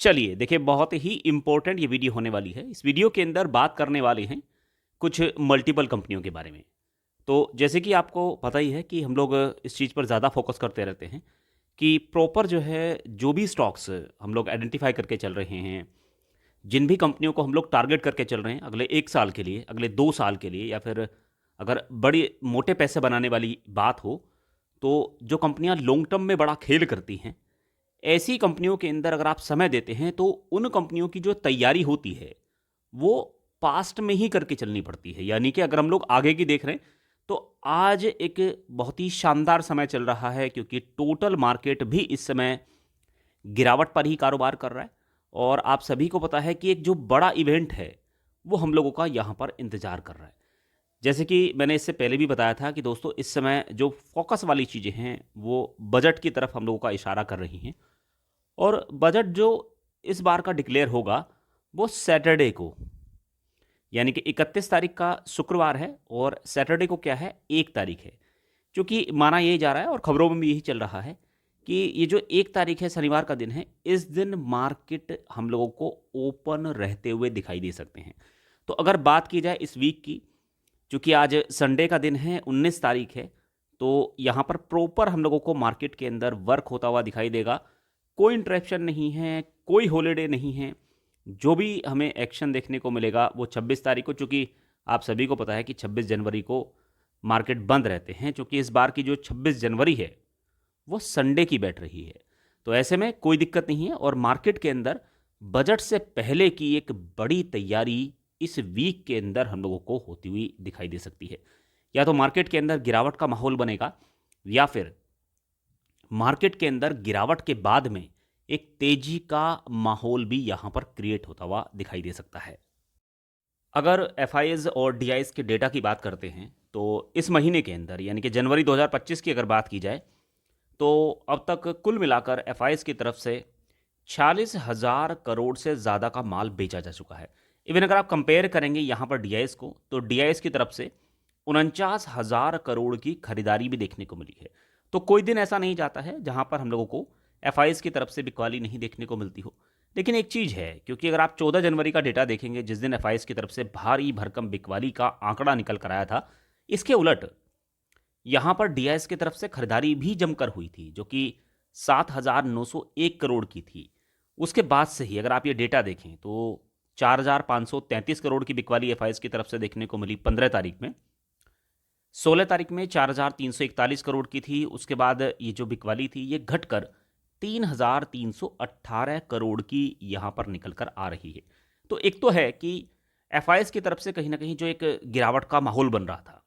चलिए देखिए, बहुत ही इम्पोर्टेंट ये वीडियो होने वाली है। इस वीडियो के अंदर बात करने वाले हैं कुछ मल्टीपल कंपनियों के बारे में। तो जैसे कि आपको पता ही है कि हम लोग इस चीज़ पर ज़्यादा फोकस करते रहते हैं कि प्रॉपर जो है, जो भी स्टॉक्स हम लोग आइडेंटिफाई करके चल रहे हैं, जिन भी कंपनियों को हम लोग टारगेट करके चल रहे हैं अगले 1 साल के लिए, अगले 2 साल के लिए, या फिर अगर बड़ी मोटे पैसे बनाने वाली बात हो, तो जो कंपनियाँ लॉन्ग टर्म में बड़ा खेल करती हैं, ऐसी कंपनियों के अंदर अगर आप समय देते हैं तो उन कंपनियों की जो तैयारी होती है वो पास्ट में ही करके चलनी पड़ती है। यानी कि अगर हम लोग आगे की देख रहे हैं तो आज एक बहुत ही शानदार समय चल रहा है, क्योंकि टोटल मार्केट भी इस समय गिरावट पर ही कारोबार कर रहा है। और आप सभी को पता है कि एक जो बड़ा इवेंट है वो हम लोगों का यहाँ पर इंतज़ार कर रहा है। जैसे कि मैंने इससे पहले भी बताया था कि दोस्तों, इस समय जो फोकस वाली चीज़ें हैं वो बजट की तरफ हम लोगों का इशारा कर रही हैं। और बजट जो इस बार का डिक्लेयर होगा वो सैटरडे को, यानी कि 31 तारीख का शुक्रवार है, और सैटरडे को क्या है, 1 तारीख है। क्योंकि माना यही जा रहा है और खबरों में भी यही चल रहा है कि ये जो 1 तारीख है, शनिवार का दिन है, इस दिन मार्केट हम लोगों को ओपन रहते हुए दिखाई दे सकते हैं। तो अगर बात की जाए इस वीक की, चूँकि आज संडे का दिन है, 19 तारीख है, तो यहाँ पर प्रॉपर हम लोगों को मार्केट के अंदर वर्क होता हुआ दिखाई देगा। कोई इंटरप्शन नहीं है, कोई हॉलिडे नहीं है। जो भी हमें एक्शन देखने को मिलेगा वो 26 तारीख को, चूँकि आप सभी को पता है कि 26 जनवरी को मार्केट बंद रहते हैं, चूँकि इस बार की जो 26 जनवरी है वो संडे की बैठ रही है। तो ऐसे में कोई दिक्कत नहीं है, और मार्केट के अंदर बजट से पहले की एक बड़ी तैयारी इस वीक के अंदर हम लोगों को होती हुई दिखाई दे सकती है। या तो मार्केट के अंदर गिरावट का माहौल बनेगा, या फिर मार्केट के अंदर गिरावट के बाद में एक तेजी का माहौल भी यहां पर क्रिएट होता हुआ दिखाई दे सकता है। अगर एफआईएस और डीआईएस के डेटा की बात करते हैं तो इस महीने के अंदर, यानी कि जनवरी 2025 की अगर बात की जाए, तो अब तक कुल मिलाकर एफआईएस की तरफ से 46,000 करोड़ से ज़्यादा का माल बेचा जा चुका है। इवन अगर आप कंपेयर करेंगे यहाँ पर डीआईएस को, तो डीआईएस की तरफ से 49,000 करोड़ की खरीदारी भी देखने को मिली है। तो कोई दिन ऐसा नहीं जाता है जहाँ पर हम लोगों को एफआईएस की तरफ से बिकवाली नहीं देखने को मिलती हो। लेकिन एक चीज़ है, क्योंकि अगर आप 14 जनवरी का डेटा देखेंगे, जिस दिन एफआईएस की तरफ से भारी भरकम बिकवाली का आंकड़ा निकल कर आया था, इसके उलट यहाँ पर डीआईएस की तरफ से खरीदारी भी जमकर हुई थी, जो कि 7,901 करोड़ की थी। उसके बाद से ही अगर आप ये डेटा देखें तो 4,533 करोड़ की बिकवाली एफआईएस की तरफ से देखने को मिली 15 तारीख में। 16 तारीख में 4,341 करोड़ की थी। उसके बाद ये जो बिकवाली थी ये घटकर 3,318 करोड़ की यहाँ पर निकल कर आ रही है। तो एक तो है कि एफआईएस की तरफ से कहीं ना कहीं जो एक गिरावट का माहौल बन रहा था,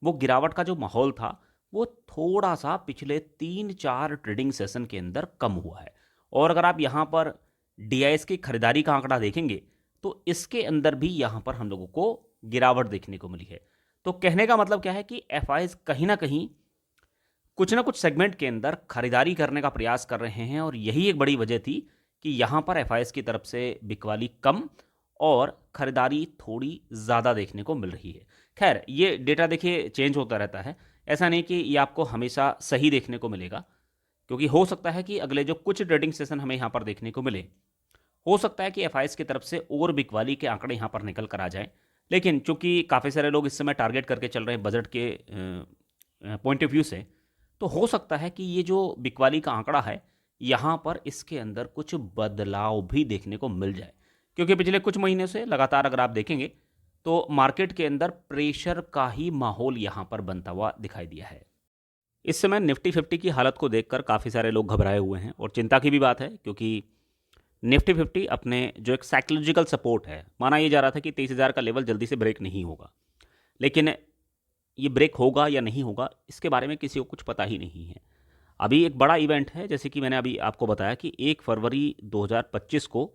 वो गिरावट का जो माहौल था वो थोड़ा सा पिछले 3-4 ट्रेडिंग सेशन के अंदर कम हुआ है। और अगर आप यहाँ पर डीआईएस की खरीदारी का आंकड़ा देखेंगे तो इसके अंदर भी यहाँ पर हम लोगों को गिरावट देखने को मिली है। तो कहने का मतलब क्या है कि एफआईएस कहीं ना कुछ सेगमेंट के अंदर खरीदारी करने का प्रयास कर रहे हैं, और यही एक बड़ी वजह थी कि यहाँ पर एफआईएस की तरफ से बिकवाली कम और खरीदारी थोड़ी ज़्यादा देखने को मिल रही है। खैर, ये डेटा देखिए चेंज होता रहता है, ऐसा नहीं कि ये आपको हमेशा सही देखने को मिलेगा, क्योंकि हो सकता है कि अगले जो कुछ ट्रेडिंग सेशन हमें यहाँ पर देखने को मिले, हो सकता है कि एफआईएस की तरफ से और बिकवाली के आंकड़े यहाँ पर निकल कर आ जाएं। लेकिन चूंकि काफ़ी सारे लोग इस समय टारगेट करके चल रहे हैं बजट के पॉइंट ऑफ व्यू से, तो हो सकता है कि ये जो बिकवाली का आंकड़ा है यहाँ पर इसके अंदर कुछ बदलाव भी देखने को मिल जाए। क्योंकि पिछले कुछ महीने से लगातार अगर आप देखेंगे तो मार्केट के अंदर प्रेशर का ही माहौल यहाँ पर बनता हुआ दिखाई दिया है। इस समय निफ्टी 50 की हालत को देखकर काफ़ी सारे लोग घबराए हुए हैं, और चिंता की भी बात है, क्योंकि निफ्टी 50 अपने जो एक साइकोलॉजिकल सपोर्ट है, माना यह जा रहा था कि 23,000 का लेवल जल्दी से ब्रेक नहीं होगा। लेकिन ये ब्रेक होगा या नहीं होगा, इसके बारे में किसी को कुछ पता ही नहीं है। अभी एक बड़ा इवेंट है, जैसे कि मैंने अभी आपको बताया कि 1 फरवरी 2025 को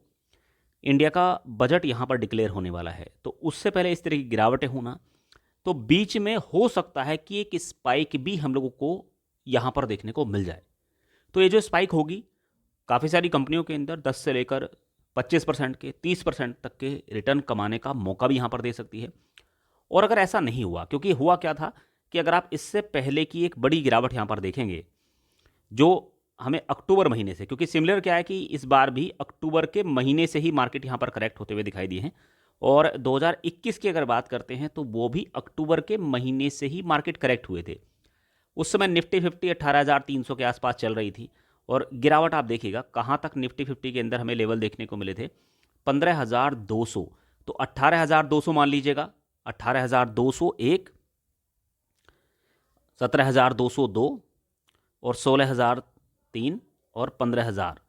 इंडिया का बजट यहाँ पर डिक्लेयर होने वाला है। तो उससे पहले इस तरह की गिरावटें होना, तो बीच में हो सकता है कि एक स्पाइक भी हम लोगों को यहाँ पर देखने को मिल जाए। तो ये जो स्पाइक होगी, काफ़ी सारी कंपनियों के अंदर 10 से लेकर 25% के 30% तक के रिटर्न कमाने का मौका भी यहाँ पर दे सकती है। और अगर ऐसा नहीं हुआ, क्योंकि हुआ क्या था कि अगर आप इससे पहले की एक बड़ी गिरावट यहाँ पर देखेंगे, जो हमें अक्टूबर महीने से, क्योंकि सिमिलर क्या है कि इस बार भी अक्टूबर के महीने से ही मार्केट यहाँ पर करेक्ट होते हुए दिखाई दिए हैं। और 2021 की अगर बात करते हैं तो वो भी अक्टूबर के महीने से ही मार्केट करेक्ट हुए थे। उस समय निफ्टी 50 18,300 के आसपास चल रही थी, और गिरावट आप देखिएगा कहाँ तक निफ्टी 50 के अंदर हमें लेवल देखने को मिले थे, 15,200। तो 18,200 मान लीजिएगा, 18,201, 17,202 और 16,003 और 15,000।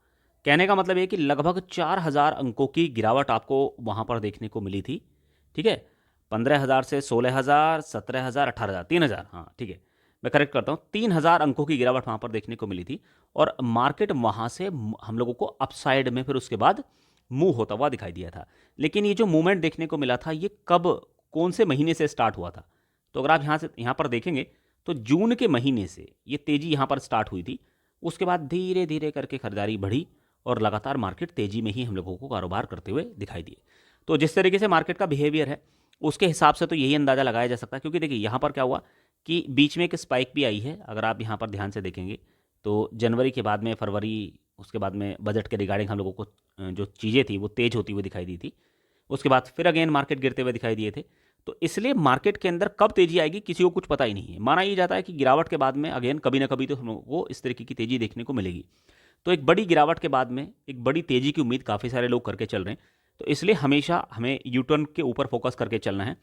कहने का मतलब ये कि लगभग 4,000 अंकों की गिरावट आपको वहाँ पर देखने को मिली थी। ठीक है, 15,000 से 16,000, 17,000, 18,000, 3,000, हाँ ठीक है, मैं करेक्ट करता हूँ, 3,000 अंकों की गिरावट वहाँ पर देखने को मिली थी। और मार्केट वहाँ से हम लोगों को अपसाइड में फिर उसके बाद मूव होता हुआ दिखाई दिया था। लेकिन ये जो मूवमेंट देखने को मिला था, ये कब, कौन से महीने से स्टार्ट हुआ था? तो अगर आप यहाँ पर देखेंगे तो जून के महीने से ये तेज़ी यहाँ पर स्टार्ट हुई थी। उसके बाद धीरे धीरे करके खरीदारी बढ़ी और लगातार मार्केट तेज़ी में ही हम लोगों को कारोबार करते हुए दिखाई दिए। तो जिस तरीके से मार्केट का बिहेवियर है उसके हिसाब से तो यही अंदाज़ा लगाया जा सकता है, क्योंकि देखिए यहाँ पर क्या हुआ कि बीच में एक स्पाइक भी आई है। अगर आप यहाँ पर ध्यान से देखेंगे तो जनवरी के बाद में फरवरी, उसके बाद में बजट के रिगार्डिंग हम लोगों को जो चीज़ें थी वो तेज़ होती हुई दिखाई दी थी। उसके बाद फिर अगेन मार्केट गिरते हुए दिखाई दिए थे। तो इसलिए मार्केट के अंदर कब तेज़ी आएगी किसी को कुछ पता ही नहीं है। माना ये जाता है कि गिरावट के बाद में अगेन कभी ना कभी तो हम लोगों को इस तरीके की तेज़ी देखने को मिलेगी। तो एक बड़ी गिरावट के बाद में एक बड़ी तेज़ी की उम्मीद काफ़ी सारे लोग करके चल रहे हैं। तो इसलिए हमेशा हमें यू टर्न के ऊपर फोकस करके चलना है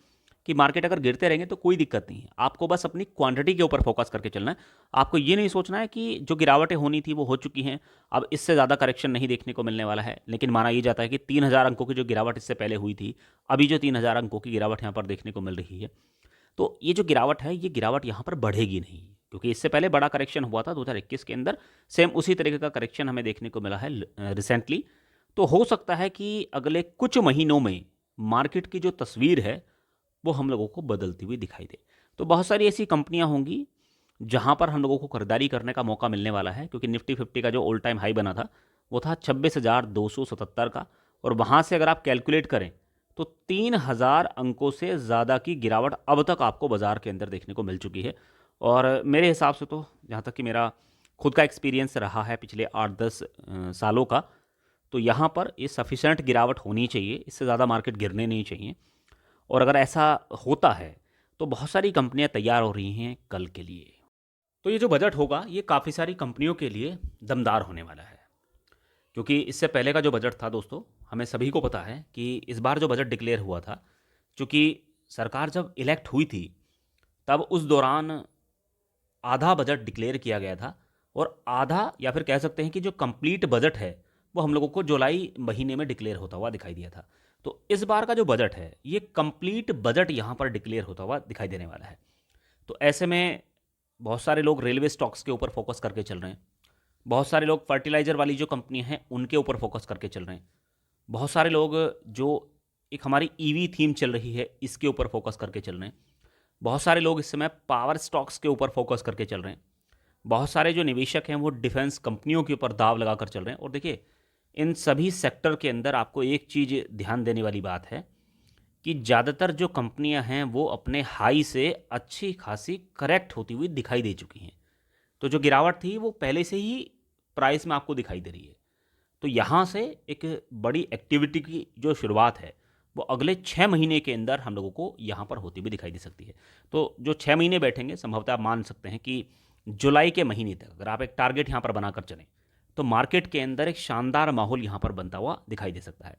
कि मार्केट अगर गिरते रहेंगे तो कोई दिक्कत नहीं है, आपको बस अपनी क्वांटिटी के ऊपर फोकस करके चलना है। आपको ये नहीं सोचना है कि जो गिरावटें होनी थी वो हो चुकी हैं, अब इससे ज़्यादा करेक्शन नहीं देखने को मिलने वाला है। लेकिन माना ये जाता है कि 3,000 अंकों की जो गिरावट इससे पहले हुई थी, अभी जो 3,000 अंकों की गिरावट यहाँ पर देखने को मिल रही है, तो ये जो गिरावट है, ये गिरावट यहाँ पर बढ़ेगी नहीं, क्योंकि इससे पहले बड़ा करेक्शन हुआ था 2021 के अंदर, सेम उसी तरीके का करेक्शन हमें देखने को मिला है रिसेंटली। तो हो सकता है कि अगले कुछ महीनों में मार्केट की जो तस्वीर है वो हम लोगों को बदलती हुई दिखाई दे। तो बहुत सारी ऐसी कंपनियां होंगी जहां पर हम लोगों को खरीदारी करने का मौका मिलने वाला है, क्योंकि निफ्टी 50 का जो ऑल टाइम हाई बना था वो था 26,277 का, और वहां से अगर आप कैलकुलेट करें तो 3,000 अंकों से ज़्यादा की गिरावट अब तक आपको बाज़ार के अंदर देखने को मिल चुकी है। और मेरे हिसाब से तो, जहाँ तक कि मेरा खुद का एक्सपीरियंस रहा है पिछले 8-10 सालों का, तो यहाँ पर ये सफिशेंट गिरावट होनी चाहिए, इससे ज़्यादा मार्केट गिरने नहीं चाहिए। और अगर ऐसा होता है तो बहुत सारी कंपनियां तैयार हो रही हैं कल के लिए। तो ये जो बजट होगा ये काफ़ी सारी कंपनियों के लिए दमदार होने वाला है, क्योंकि इससे पहले का जो बजट था दोस्तों, हमें सभी को पता है कि इस बार जो बजट डिक्लेयर हुआ था, चूँकि सरकार जब इलेक्ट हुई थी तब उस दौरान आधा बजट डिक्लेयर किया गया था, और आधा, या फिर कह सकते हैं कि जो कंप्लीट बजट है वो हम लोगों को जुलाई महीने में डिक्लेयर होता हुआ दिखाई दिया था। तो इस बार का जो बजट है ये कंप्लीट बजट यहाँ पर डिक्लेयर होता हुआ दिखाई देने वाला है। तो ऐसे में बहुत सारे लोग रेलवे स्टॉक्स के ऊपर फोकस करके चल रहे हैं, बहुत सारे लोग फर्टिलाइज़र वाली जो कंपनियां हैं उनके ऊपर फोकस करके चल रहे हैं, बहुत सारे लोग जो एक हमारी ईवी थीम चल रही है इसके ऊपर फोकस करके चल रहे हैं, बहुत सारे लोग इस समय पावर स्टॉक्स के ऊपर फोकस करके चल रहे हैं, बहुत सारे जो निवेशक हैं वो डिफेंस कंपनियों के ऊपर दाव लगाकर चल रहे हैं। और देखिए, इन सभी सेक्टर के अंदर आपको एक चीज़ ध्यान देने वाली बात है कि ज़्यादातर जो कंपनियां हैं वो अपने हाई से अच्छी खासी करेक्ट होती हुई दिखाई दे चुकी हैं। तो जो गिरावट थी वो पहले से ही प्राइस में आपको दिखाई दे रही है। तो यहाँ से एक बड़ी एक्टिविटी की जो शुरुआत है वो अगले 6 महीने के अंदर हम लोगों को यहाँ पर होती हुई दिखाई दे सकती है। तो जो 6 महीने बैठेंगे, संभवतः आप मान सकते हैं कि जुलाई के महीने तक अगर आप एक टारगेट यहाँ पर बनाकर चलें तो मार्केट के अंदर एक शानदार माहौल यहाँ पर बनता हुआ दिखाई दे सकता है।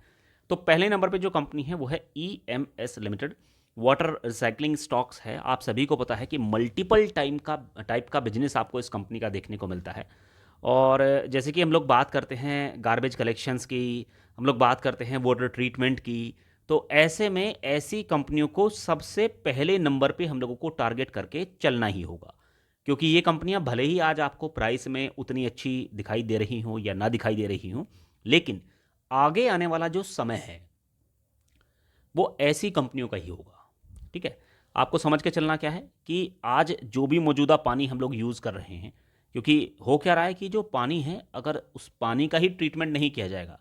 तो पहले नंबर पे जो कंपनी है वो है EMS limited, water recycling stocks है। आप सभी को पता है कि मल्टीपल टाइप का बिजनेस आपको इस कंपनी का देखने को मिलता है। और जैसे कि हम लोग बात करते हैं गार्बेज कलेक्शंस की, हम लोग बात करते हैं वाटर ट्रीटमेंट की, तो ऐसे में ऐसी कंपनियों को सबसे पहले नंबर पे हम लोगों को टारगेट करके चलना ही होगा, क्योंकि ये कंपनियां भले ही आज आपको प्राइस में उतनी अच्छी दिखाई दे रही हों या ना दिखाई दे रही हों, लेकिन आगे आने वाला जो समय है वो ऐसी कंपनियों का ही होगा। ठीक है, आपको समझ के चलना क्या है कि आज जो भी मौजूदा पानी हम लोग यूज़ कर रहे हैं, क्योंकि हो क्या रहा है कि जो पानी है अगर उस पानी का ही ट्रीटमेंट नहीं किया जाएगा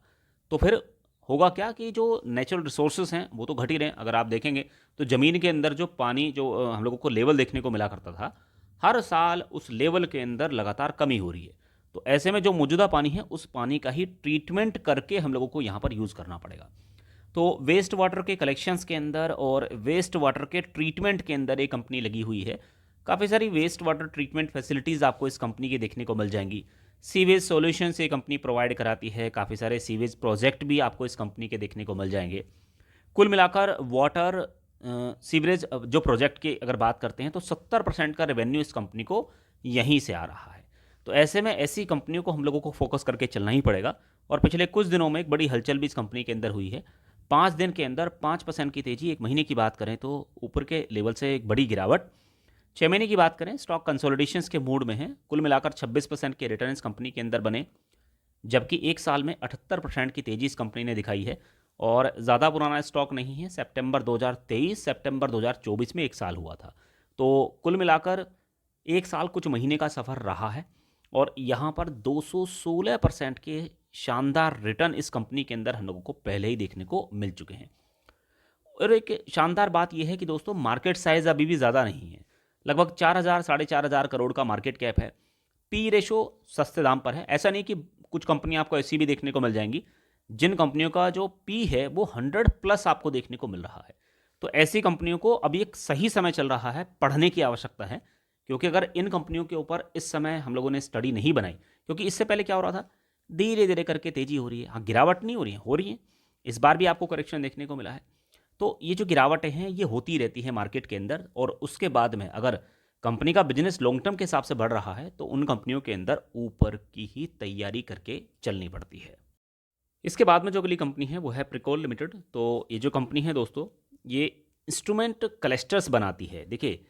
तो फिर होगा क्या कि जो नेचुरल रिसोर्सेज हैं वो तो घट ही रहे हैं। अगर आप देखेंगे तो ज़मीन के अंदर जो पानी जो हम लोगों को लेवल देखने को मिला करता था, हर साल उस लेवल के अंदर लगातार कमी हो रही है। तो ऐसे में जो मौजूदा पानी है उस पानी का ही ट्रीटमेंट करके हम लोगों को यहाँ पर यूज़ करना पड़ेगा। तो वेस्ट वाटर के कलेक्शंस के अंदर और वेस्ट वाटर के ट्रीटमेंट के अंदर एक कंपनी लगी हुई है। काफ़ी सारी वेस्ट वाटर ट्रीटमेंट फैसिलिटीज़ आपको इस कंपनी की देखने को मिल जाएंगी। सीवेज सॉल्यूशंस ये कंपनी प्रोवाइड कराती है, काफ़ी सारे सीवेज प्रोजेक्ट भी आपको इस कंपनी के देखने को मिल जाएंगे। कुल मिलाकर वाटर सीवरेज जो प्रोजेक्ट की अगर बात करते हैं तो 70% का रेवेन्यू इस कंपनी को यहीं से आ रहा है। तो ऐसे में ऐसी कंपनियों को हम लोगों को फोकस करके चलना ही पड़ेगा। और पिछले कुछ दिनों में एक बड़ी हलचल भी इस कंपनी के अंदर हुई है। 5 दिन के अंदर 5% की तेजी, एक महीने की बात करें तो ऊपर के लेवल से एक बड़ी गिरावट। 6 महीने की बात करें स्टॉक कंसोलिडेशंस के मूड में है। कुल मिलाकर 26% के रिटर्न इस कंपनी के अंदर बने, जबकि एक साल में 78% की तेजी इस कंपनी ने दिखाई है। और ज़्यादा पुराना स्टॉक नहीं है, सितंबर 2023 सितंबर 2024 में एक साल हुआ था। तो कुल मिलाकर एक साल कुछ महीने का सफ़र रहा है और यहाँ पर 216% के शानदार रिटर्न इस कंपनी के अंदर हम लोगों को पहले ही देखने को मिल चुके हैं। और एक शानदार बात यह है कि दोस्तों मार्केट साइज़ अभी भी ज़्यादा नहीं है। लगभग 4,000 साढ़े 4,000 करोड़ का मार्केट कैप है। पी रेशो सस्ते दाम पर है। ऐसा नहीं कि कुछ कंपनियां आपको ऐसी भी देखने को मिल जाएंगी जिन कंपनियों का जो पी है वो 100+ आपको देखने को मिल रहा है। तो ऐसी कंपनियों को अभी एक सही समय चल रहा है, पढ़ने की आवश्यकता है। क्योंकि अगर इन कंपनियों के ऊपर इस समय हम लोगों ने स्टडी नहीं बनाई, क्योंकि इससे पहले क्या हो रहा था, धीरे धीरे करके तेजी हो रही है। हाँ, गिरावट नहीं हो रही है। इस बार भी आपको करेक्शन देखने को मिला है। तो ये जो गिरावटें हैं ये होती रहती है मार्केट के अंदर, और उसके बाद में अगर कंपनी का बिजनेस लॉन्ग टर्म के हिसाब से बढ़ रहा है तो उन कंपनियों के अंदर ऊपर की ही तैयारी करके चलनी पड़ती है। इसके बाद में जो अगली कंपनी है वो है प्रिकोल लिमिटेड। तो ये जो कंपनी है दोस्तों, ये इंस्ट्रूमेंट क्लस्टर्स बनाती है। देखिए,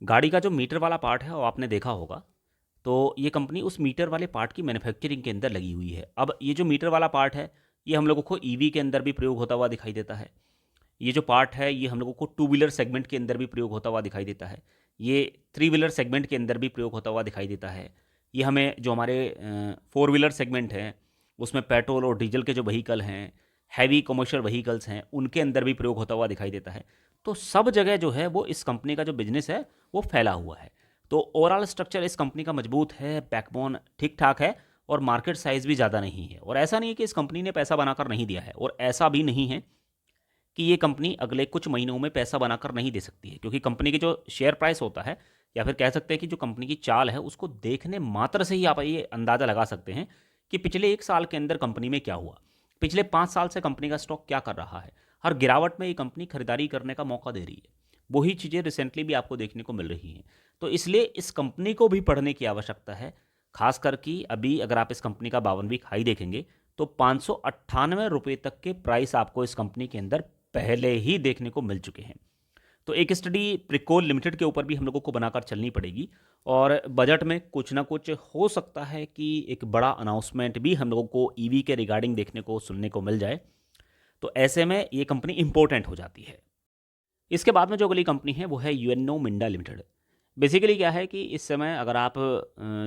गाड़ी का जो मीटर वाला पार्ट है वो आपने देखा होगा। तो ये कंपनी उस मीटर वाले पार्ट की मैन्युफैक्चरिंग के अंदर लगी हुई है। अब ये जो मीटर वाला पार्ट है ये हम लोगों को ईवी के अंदर भी प्रयोग होता हुआ दिखाई देता है। ये जो पार्ट है ये हम लोगों को 2 व्हीलर सेगमेंट के अंदर भी प्रयोग होता हुआ दिखाई देता है। ये 3 व्हीलर सेगमेंट के अंदर भी प्रयोग होता हुआ दिखाई देता है। ये हमें जो हमारे 4 व्हीलर सेगमेंट हैं उसमें पेट्रोल और डीजल के जो व्हीकल हैं, हैवी कमर्शियल व्हीकल्स हैं, उनके अंदर भी प्रयोग होता हुआ दिखाई देता है। तो सब जगह जो है वो इस कंपनी का जो बिजनेस है वो फैला हुआ है। तो ओवरऑल स्ट्रक्चर इस कंपनी का मजबूत है, बैकबोन ठीक ठाक है, और मार्केट साइज़ भी ज़्यादा नहीं है। और ऐसा नहीं है कि इस कंपनी ने पैसा बनाकर नहीं दिया है, और ऐसा भी नहीं है कि ये कंपनी अगले कुछ महीनों में पैसा बनाकर नहीं दे सकती है। क्योंकि कंपनी के जो शेयर प्राइस होता है, या फिर कह सकते हैं कि जो कंपनी की चाल है, उसको देखने मात्र से ही आप ये अंदाज़ा लगा सकते हैं कि पिछले एक साल के अंदर कंपनी में क्या हुआ, पिछले 5 साल से कंपनी का स्टॉक क्या कर रहा है। हर गिरावट में ये कंपनी खरीदारी करने का मौका दे रही है। वही चीज़ें रिसेंटली भी आपको देखने को मिल रही हैं। तो इसलिए इस कंपनी को भी पढ़ने की आवश्यकता है। खास करके अभी अगर आप इस कंपनी का 52 वीक हाई देखेंगे तो 598 रुपये तक के प्राइस आपको इस कंपनी के अंदर पहले ही देखने को मिल चुके हैं। तो एक स्टडी प्रिकोल लिमिटेड के ऊपर भी हम लोगों को बनाकर चलनी पड़ेगी, और बजट में कुछ ना कुछ हो सकता है कि एक बड़ा अनाउंसमेंट भी हम लोगों को ईवी के रिगार्डिंग देखने को सुनने को मिल जाए। तो ऐसे में ये कंपनी इंपॉर्टेंट हो जाती है। इसके बाद में जो अगली कंपनी है वो है यूएनओ मिंडा लिमिटेड। बेसिकली क्या है कि इस समय अगर आप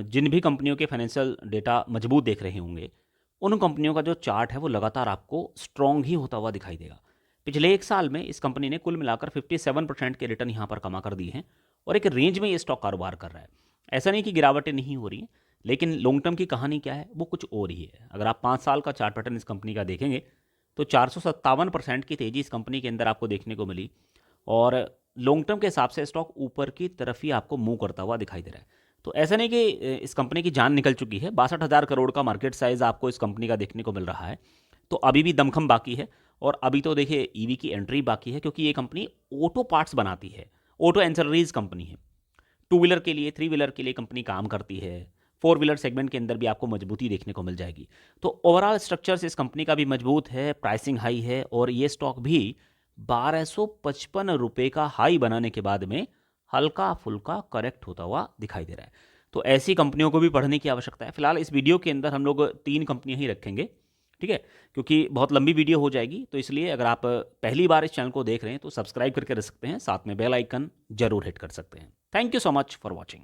जिन भी कंपनियों के फाइनेंशियल डेटा मजबूत देख रहे होंगे, उन कंपनियों का जो चार्ट है वो लगातार आपको स्ट्रॉन्ग ही होता हुआ दिखाई देगा। पिछले एक साल में इस कंपनी ने कुल मिलाकर 57% के रिटर्न यहाँ पर कमा कर दिए हैं, और एक रेंज में ये स्टॉक कारोबार कर रहा है। ऐसा नहीं कि गिरावटें नहीं हो रही हैं, लेकिन लॉन्ग टर्म की कहानी क्या है वो कुछ और ही है। अगर आप 5 साल का चार्ट पैटर्न इस कंपनी का देखेंगे तो 457% की तेज़ी इस कंपनी के अंदर आपको देखने को मिली, और लॉन्ग टर्म के हिसाब से स्टॉक ऊपर की तरफ ही आपको मूव करता हुआ दिखाई दे रहा है। तो ऐसा नहीं कि इस कंपनी की जान निकल चुकी है। 62,000 करोड़ का मार्केट साइज़ आपको इस कंपनी का देखने को मिल रहा है। तो अभी भी दमखम बाकी है, और अभी तो देखिए ईवी की एंट्री बाकी है, क्योंकि ये कंपनी ऑटो पार्ट्स बनाती है, ऑटो एंसरीज कंपनी है। 2 व्हीलर के लिए, 3 व्हीलर के लिए कंपनी काम करती है। 4 व्हीलर सेगमेंट के अंदर भी आपको मजबूती देखने को मिल जाएगी। तो ओवरऑल स्ट्रक्चर्स इस कंपनी का भी मजबूत है, प्राइसिंग हाई है, और ये स्टॉक भी 1255 रुपये का हाई बनाने के बाद में हल्का फुल्का करेक्ट होता हुआ दिखाई दे रहा है। तो ऐसी कंपनियों को भी पढ़ने की आवश्यकता है। फिलहाल इस वीडियो के अंदर हम लोग 3 कंपनियां ही रखेंगे, ठीक है, क्योंकि बहुत लंबी वीडियो हो जाएगी। तो इसलिए अगर आप पहली बार इस चैनल को देख रहे हैं तो सब्सक्राइब करके रख सकते हैं, साथ में बेल आइकन जरूर हिट कर सकते हैं। Thank you so much for watching.